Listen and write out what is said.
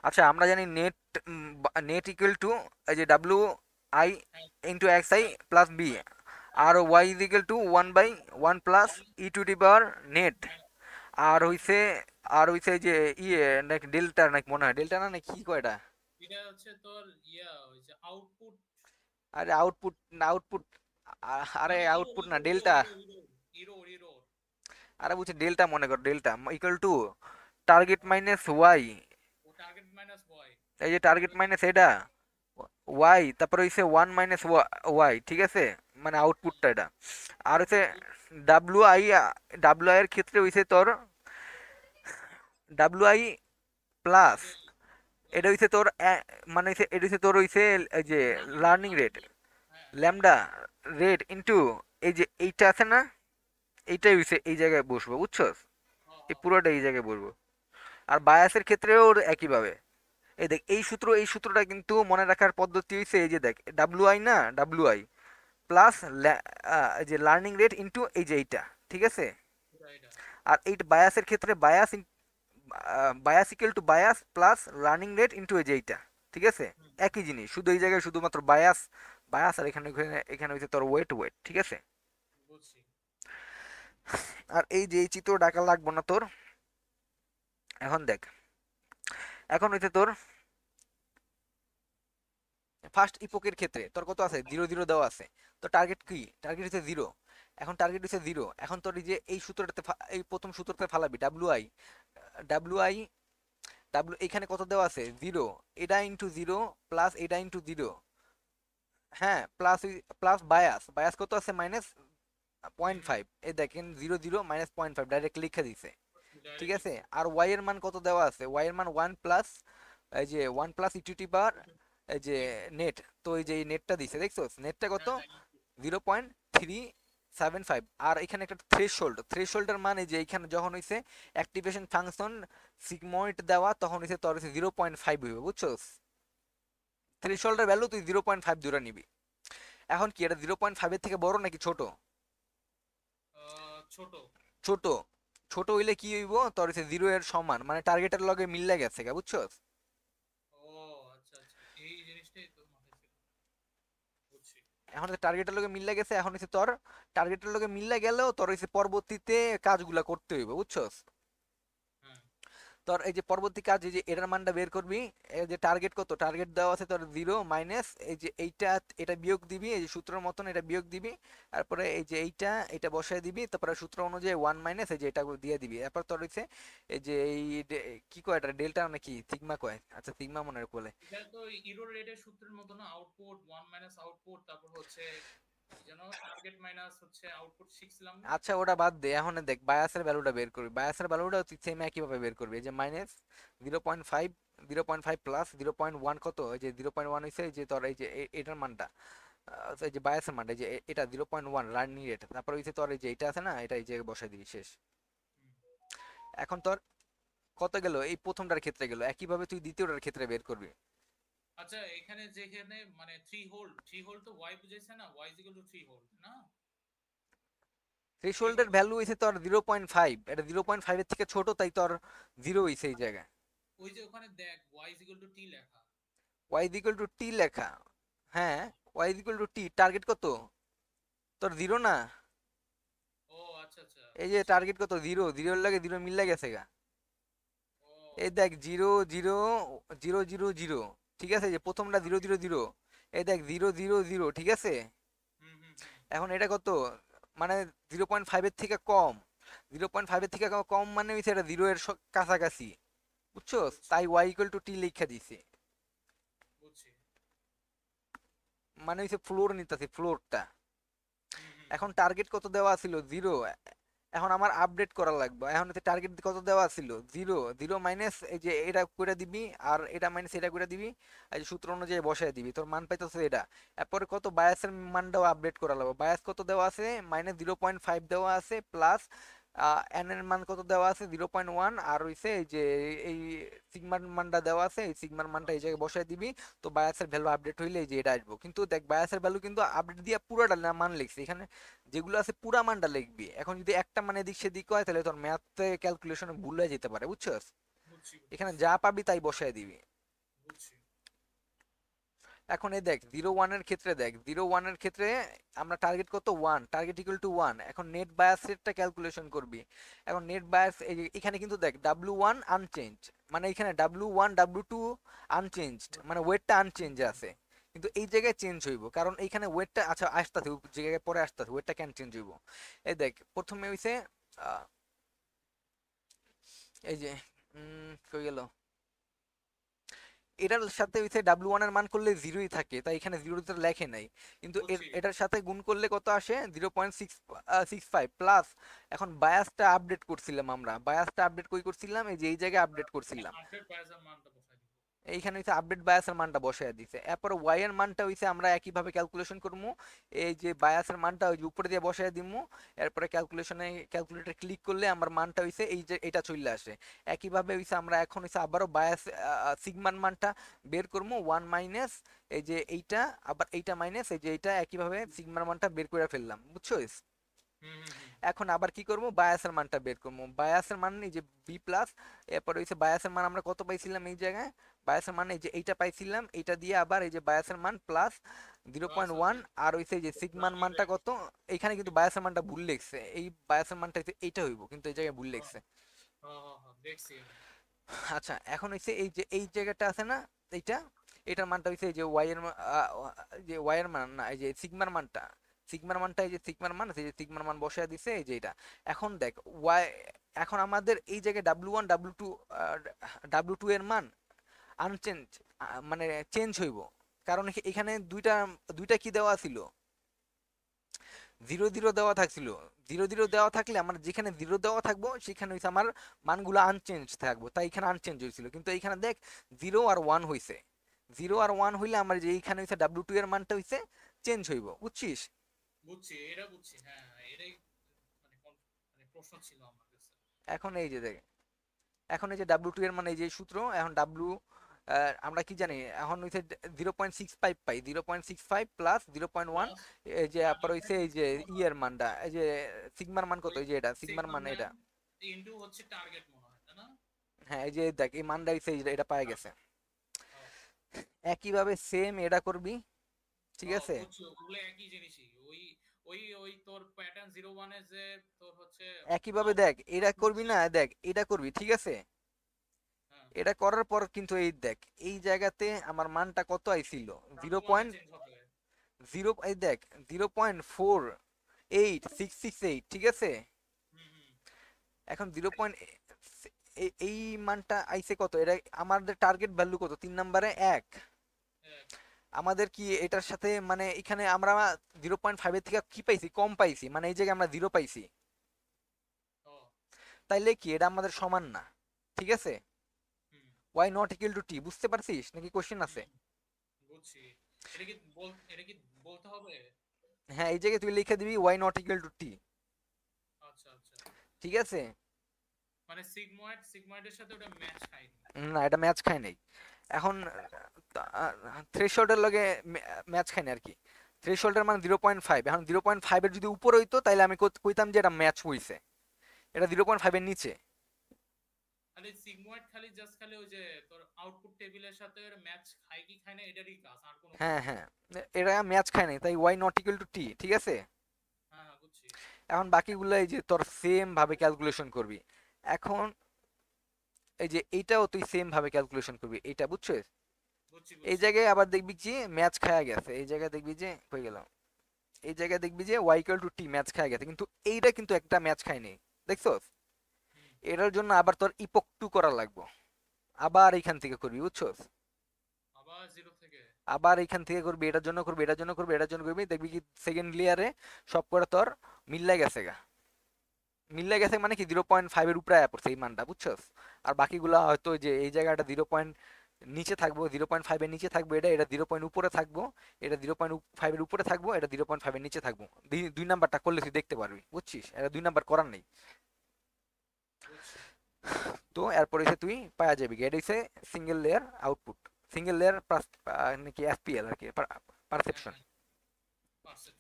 আচ্ছা আমরা জানি নেট, নেট ইকুয়াল টু এই যে ডাব্লু আই হ্যাঁ ইন্টু এক্স আই হ্যাঁ প্লাস বি, হ্যাঁ আর Y is equal to 1/1 plus one. E to the power net. হ্যাঁ আর হ্যাঁ হইছে, আর হইছে এই যে ইয়ে নাকি ডেল্টা নাকি মনে হয়, ডেল্টা না নাকি কি কয়টা? এটা হচ্ছে তোর ওই যে আউটপুট। আরে আউটপুট না, আউটপুট, আরে মানে আউটপুট না, ডেল্টা। ইরো। আরে বুঝছি ডেল্টা, মনে কর delta equal to target minus Y. ও টার্গেট মাইনাস ওয়াই। এই যে টার্গেট মাইনাস এটা ওয়াই, তারপরে হইছে 1 - ওয়াই, ঠিক আছে, মানে আউটপুটটা এটা। আর হচ্ছে ডাব্লু আই, ডাব্লু আই এর ক্ষেত্রে হইছে তোর ডাব্লু আই এই প্লাস, যে এটা হইছে তোর মানে হইছে এটা হইছে তোর হইছে এই যে লার্নিং লার্নিং রেট, রেট। হ্যাঁ হ্যাঁ ল্যামডা রেট ইনটু এই যে এইটা আছে না, এইটাই হইছে এই জায়গায় বসবো, বুঝছস? হ্যাঁ এই হ্যাঁ পুরোটা এই জায়গায় বসবো। আর বায়াসের ক্ষেত্রেও একইভাবে। এই দেখ এই সূত্র, এই সূত্রটা কিন্তু মনে রাখার পদ্ধতি হইছে এই যে দেখ ডাব্লু আই না, ডাব্লু আই প্লাস যে লার্নিং রেট ইনটু এই যে এইটা, ঠিক আছে। এটা এটা। আর এই বায়াসের ক্ষেত্রে bias, bias equal to bias plus learning rate into এই যে এইটা, ঠিক আছে। হুম একই জিনিস, শুধু এই জায়গায় শুধুমাত্র বায়াস, বায়াস, আর এখানে এখানে হচ্ছে তোর ওয়েট, ওয়েট, ঠিক আছে। বুঝছি। আর এই যে এই চিত্র ডাকা লাগবো না তোর। এখন দেখ, এখন হইছে তোর ফার্স্ট ইপোকের ক্ষেত্রে তোর কত আছে, 0 0 দেওয়া আছে। তো টার্গেট কি, টার্গেট হচ্ছে 0। এখন টার্গেট হচ্ছে 0, এখন তোর এই যে এই সূত্রটাতে এই প্রথম সূত্রতে ফালাবি W I, W I, W এখানে কত দেওয়া আছে 0, এটা ইন্টু 0 প্লাস এটা ইন্টু 0, হ্যাঁ, প্লাস প্লাস বায়াস, বায়াস কত আছে হুম হুম -0.5, এই দেখেন 0 0 -0.5 ডাইরেক্ট লিখে দিছে, ঠিক ডাইরেক্ট আছে। লিখছে। আর ওয়াই এর মান কত দেওয়া আছে, ওয়াই এর মান 1 প্লাস এই যে 1 প্লাস ইটুটি বার এই যে নেট। নেট। তো এই যে এই নেটটা দিছে, দেখছো নেটটা কত, হ্যাঁ হ্যাঁ 0.375। আর এখানে একটা থ্রেশহোল্ড, থ্রেশহোল্ডের মানে যে এখানে যখন হইছে অ্যাক্টিভেশন ফাংশন সিগময়েড দেওয়া, তখন হইছে তোর হইছে 0.5 হইবে, বুঝছো। থ্রেশহোল্ডের ভ্যালু তুই 0.5 ধরে নিবি। এখন কি এটা 0.5 এর থেকে বড় নাকি ছোট? ছোট। ছোট। ছোট হইলে কি হইব, তোর হচ্ছে 0 এর সমান, মানে টার্গেটের লগে মিললে গেছে গা, বুঝছো। ও আচ্ছা আচ্ছা, এই জিনিসটাই তো মাথায় ছিল। বুঝছি। এখন টার্গেটের লগে মিললে গেছে, এখন হচ্ছে তোর টার্গেটের লগে মিললে গেলেও তোর হচ্ছে পরবর্তীতে কাজগুলা করতে হইব, বুঝছো। হ্যাঁ তোর এই যে পরবর্তী কাজ, এই যে এটার মানটা বের করবি। এই যে টার্গেট কত, টার্গেট দেওয়া আছে তোর 0 মাইনাস এই যে এইটা, এটা বিয়োগ দিবি, এই যে সূত্রের মতন এটা বিয়োগ দিবি। তারপরে এই যে এইটা, এটা বসায় দিবি, তারপরে সূত্র অনুযায়ী 1 মাইনাস এই যে এটা দিয়ে দিবি। এরপর তোর হচ্ছে এই যে এই কি কয়, এটা ডেল্টা নাকি সিগমা কয়, আচ্ছা সিগমা মনে বলে। এটা তো ইরো রেটের সূত্রের মতো না, আউটপুট ওয়ান মাইনাস আউটপুট, তারপর হচ্ছে কি যেন টার্গেট মাইনাস হচ্ছে আউটপুট শিখছিলাম না। আচ্ছা ওটা বাদ দে, এখন দেখ বায়াসের ভ্যালুটা বের করবি, বায়াসের ভ্যালুটা তুই সেম একইভাবে বের করবি। এই যে মাইনাস 0.5, 0.5 প্লাস 0.1 কত, এই যে 0.1 হয়েছে এই যে তোর এই যে এটার মানটা, এই যে বায়াসের মানটা, এই যে এটা 0.1 লার্নিং রেট, তারপর হচ্ছে তোর এই যে এটা আছে না, এটা এই যে বসাই দিবি, শেষ। হুম। এখন তোর কত গেল, এই প্রথমটার ক্ষেত্রে গেল, একইভাবে তুই দ্বিতীয়টার ক্ষেত্রে বের করবি। আচ্ছা এখানে যেখানে মানে থ্রি হোল্ড তো ওয়াই বুঝাইছে না, Y is equal to threshold না। থ্রি থ্রেশহোল্ডের হোল্ড ভ্যালু হয়েছে তোর 0.5, এটা 0.5 এর থেকে ছোট, তাই তোর জিরো হয়েছে এই জায়গায়। ওই যে ওখানে দেখ Y is equal to T লেখা। ওয়াই ইকুয়াল টু টি লেখা, হ্যাঁ, Y equal to T, target কত তোর 0 না, ও আচ্ছা আচ্ছা এই যে বুঝছি। টার্গেট কত 0, 0 লাগে 0 মিললে গেছে গা। ও এই দেখ 0 0 0 0 0, ঠিক আছে, যে প্রথমটা 0 0 0, এই দেখ 0 0 0, ঠিক আছে। হুম হুম হুম। এখন এটা কত, মানে 0.5 এর থেকে কম, 0.5 এর থেকে কম মানে হচ্ছে এটা 0 এর কাছাকাছি, বুঝছো। বুঝছি তাই ওয়াই ইকুয়াল টু টি লিখা দিছে, বুঝছি। মানে হচ্ছে ফ্লোর নিতেছে, ফ্লোরটা। হুম হুম এখন হুম। টার্গেট কত দেওয়া ছিল 0, এখন আমার আপডেট করা লাগবে। এখন হচ্ছে টার্গেট কত দেওয়া ছিল 0, 0 মাইনাস এই যে এটা করে দিবি, আর এটা মাইনাস এটা করে দিবি, এই যে সূত্র অনুযায়ী বসায় দিবি, তোর মান পাইতেছে এটা। এরপরে কত বায়াসের মানটাও আপডেট করা লাগবে, বায়াস কত দেওয়া আছে -0.5 দেওয়া আছে, প্লাস এন এর মান কত দেওয়া আছে 0.1, আর হইছে এই যে এই সিগমার মানটা দেওয়া আছে, এই সিগমার মানটা এই আচ্ছা জায়গায় আচ্ছা। বসায় দিবি। তো বায়াসের ভ্যালু আপডেট হইলে এই যে এটা আসবো, কিন্তু দেখ বায়াসের ভ্যালু কিন্তু আপডেট দিয়ে পুরোটা না মান লিখছে এখানে, যেগুলো আছে পুরা মানটা লিখবি। এখন যদি একটা মানে এদিক সেদিক হয় তাহলে তোর ম্যাথ ক্যালকুলেশনে ভুল হয়ে যেতে পারে, বুঝছস। বুঝছি এখানে বুঝছি। যা পাবি তাই বসায় দিবি। বুঝছি। এখন এই দেখ 0 1 এর ক্ষেত্রে, দেখ 0 1 এর ক্ষেত্রে আমরা টার্গেট কত 1, টার্গেট ইকুয়াল টু 1। এখন নেট বায়াস রেটটা ক্যালকুলেশন করবি। এখন নেট বায়াস এখানে কিন্তু দেখ W1 আনচেঞ্জ, মানে এখানে W1 W2 আনচেঞ্জড, মানে ওয়েটটা আনচেঞ্জ আছে, কিন্তু এই জায়গায় চেঞ্জ হইব কারণ এইখানে ওয়েটটা, আচ্ছা আসতেছে জায়গায় পরে আসতেছে, ওয়েটটা কেন চেঞ্জ হইব। এই দেখ প্রথমে হইছে আহ, এই যে কই গেল, এটার সাথে হইছে W1 এর মান করলে জিরোই থাকে, তাই এখানে জিরোতে লেখে নাই, কিন্তু বুঝছি। এটার সাথে গুণ করলে কত আসে 0.665 প্লাস। এখন বায়াসটা আপডেট করছিলাম আমরা, বায়াসটা আপডেট কই করছিলাম, এই যে এই জায়গায় আপডেট করছিলাম। আপডেট প্রাইসের মানটা বসাই দিব। এইখানে হইছে আপডেট বায়াসের মানটা বসায় দিছে, এরপর ওয়াই এর মানটা হইছে আমরা একইভাবে ক্যালকুলেশন করবো। এই যে বায়াসের মানটা ওই যে উপরে দিয়ে বসায় দিমু, এরপরে ক্যালকুলেটর ক্লিক করলে আমার মানটা হইছে এই যে এটা চলে আসে। একইভাবে হইছে আমরা এখন হইছে আবারও বায়াস সিগমার মানটা বের করবো, 1 মাইনাস এই যে এইটা, আবার এইটা মাইনাস এই যে এইটা, একইভাবে সিগমার মানটা বের করে ফেললাম, বুঝছো? হুম হুম হুম। এখন আবার কি করব, বায়াসের মানটা বের করবো, বায়াসের মান এই যে বি প্লাস, এরপর হইছে বায়াসের মান আমরা কত পাইছিলাম এই জায়গায়, বায়াসের মান এই যে এইটা পাইছিলাম, এইটা দিয়ে আবার এই যে বায়াসের মান plus zero plus point one হচ্ছে আর হইছে এই যে সিগমার রানিং মানটা রেট। কত। এইখানে কিন্তু বায়াসের মানটা ভুল লিখছে, এই বায়াসের মানটা হইছে এইটা হইব, কিন্তু এই জায়গায় ভুল লিখছে। হ্যাঁ হ্যাঁ হ্যাঁ, দেখছি আমি। আচ্ছা এখন হইছে এই যে এই জায়গাটা আছে না, এইটা, এটার মানটা হইছে এই যে ওয়াই এর যে ওয়াই এর মান না, এই যে সিগমার মানটা, সিগমার মানটা এই যে সিগমার মান আছে, এই যে সিগমার মান বসায় দিছে এই যে এটা। এখন দেখ ওয়াই, এখন আমাদের এই জায়গায় W1 W2 W2 এর মান আনচেঞ্জ, মানে চেঞ্জ হইব, কারণ এখানে দুইটা দুইটা কি দেওয়া ছিল, জিরো জিরো দেওয়া থাকছিল। জিরো জিরো দেওয়া থাকলে আমার যেখানে জিরো দেওয়া থাকবো সেখানে হইছে আমার মানগুলো আনচেঞ্জ থাকবো, তাই এখানে আনচেঞ্জ হয়েছিল, কিন্তু এইখানে দেখ 0 আর 1 হইছে, 0 আর 1 হইলে আমার যে এইখানে হইছে W2 এর মানটা হইছে চেঞ্জ হইব, বুঝছিস? বুঝছি, এটা বুঝছি। হ্যাঁ হ্যাঁ, এটাই মানে মানে প্রশ্ন ছিল আমার কাছে। এখন এই যে দেখ, এখন এই যে W2 এর মানে এই যে সূত্র, এখন আমরা কি জানি, এখন হইছে 0.65 পাই, 0.65 প্লাস 0.1, প্লাস এই যে রানিং আপনার হইছে রেট এই যে কত ইয়ের মানটা, এই যে সিগমার মান কত, ওই এই যে এটা সিগমার সিগমা মান ম্যান এটা। ইনটু হচ্ছে টার্গেট মনে হয়, তাই না? হ্যাঁ এই যে দেখ এই মানটা হইছে এই যে এটা পাই গেছে। হ্যাঁ একইভাবে সেম এটা করবি, ঠিক হ্যাঁ, আছে? বুঝছি, ওগুলো একই জিনিসই। ওই ওই ওই তোর প্যাটার্ন 01 এ যে তোর হচ্ছে একইভাবে দেখ আউটপুট এটা করবি হচ্ছে। না, দেখ এটা করবি, ঠিক আছে? হ্যাঁ, এটা করার পর কিন্তু এই দেখ এই জায়গাতে আমার মানটা কত আইছিল, জিরো W1 এ পয়েন্ট চেঞ্জ হবে। জিরো, এই দেখ 0.486668, ঠিক আছে? হুম হুম। এখন এই মানটা আইছে কত, এটা আমাদের টার্গেট ভ্যালু কত, 3 নম্বরে 1। এক। আমাদের কি এটার সাথে মানে এখানে আমরা 0.5 এর থেকে কি পাইছি, কম পাইছি, মানে এই জায়গায় আমরা জিরো পাইছি, ও। তাইলে কি এটা আমাদের সমান না, ঠিক আছে? হুম ওয়াই নট ইকুয়াল টু টি, বুঝতে পারছিস নাকি কোশ্চেন আছে? হুম। বুঝছি। এটা কি বলতে হবে? হ্যাঁ এই জায়গায় তুই লিখে দিবি ওয়াই নট ইকুয়াল টু টি, আচ্ছা আচ্ছা। ঠিক আছে? মানে সিগময়েডের সাথে ওটা ম্যাচ খায়নি। না এটা ম্যাচ খায় নাই। এখন থ্রেশহোল্ডের লগে ম্যাচ খায় না আর কি, থ্রেশহোল্ডের মানে 0.5, এখন 0.5 এর যদি উপর হইতো তাহলে আমি কইতাম যে এটা ম্যাচ হইছে, এটা 0.5 এর নিচে। খালি সিগময়েড খালি জাস্ট খালি ওই যে তোর আউটপুট টেবিলের সাথে ম্যাচ খায় কি খায় না এটারই কাজ, আর কোনো কাজ হ্যাঁ না। হ্যাঁ, এটা ম্যাচ খায় নাই, তাই ওয়াই নট ইকুয়াল টু টি, ঠিক আছে? হ্যাঁ হ্যাঁ, বুঝছি। এখন বাকিগুলো এই যে তোর সেম ভাবে ক্যালকুলেশন করবি। এখন এই যে এইটাও তুই সেম ভাবে ক্যালকুলেশন করবি, এইটা বুঝছিস? বুঝছি এই বুঝছি। জায়গায় আবার দেখবি যে ম্যাচ খায়া গেছে, এই জায়গায় দেখবি যে হয়ে গেল, এই জায়গায় দেখবি যে Y equal to T match খায়া গেছে, কিন্তু এইটা কিন্তু একটা ম্যাচ খায়নি, দেখছস? হুম। এটার জন্য আবার তোর ইপক টু করা লাগবে, আবার এইখান থেকে করবি, বুঝছস? আবার জিরো থেকে। আবার এইখান থেকে করবি, এটার জন্য করবি, এটার জন্য করবি, এটার জন্য করবি, দেখবি কি সেকেন্ড লেয়ারে সব করে তোর মিল্লা গেছে গা, মিল্লা গেছে মানে কি 0.5 এর উপরে আয়া পড়ছে এই মানটা, বুঝছস? আর বাকিগুলা হয়তো ওই যে এই জায়গাটা 0. নিচে থাকবো, 0.5 এর নিচে থাকবো, এটা এটা 0. উপরে থাকবো, এটা 0.5 এর উপরে থাকবো, এটা 0.5 এর নিচে থাকবো। দুই নাম্বারটা করলে তুই দেখতে পারবি, বুঝছিস? এটা 2 নাম্বার করার নেই। বুঝছি। তো এরপরে হচ্ছে তুই পাওয়া যাবি, এটা হচ্ছে single layer output, single layer নাকি এফপিএল আর কি, হ্যাঁ পারসেপশন। হ্যাঁ, পারসেপশন।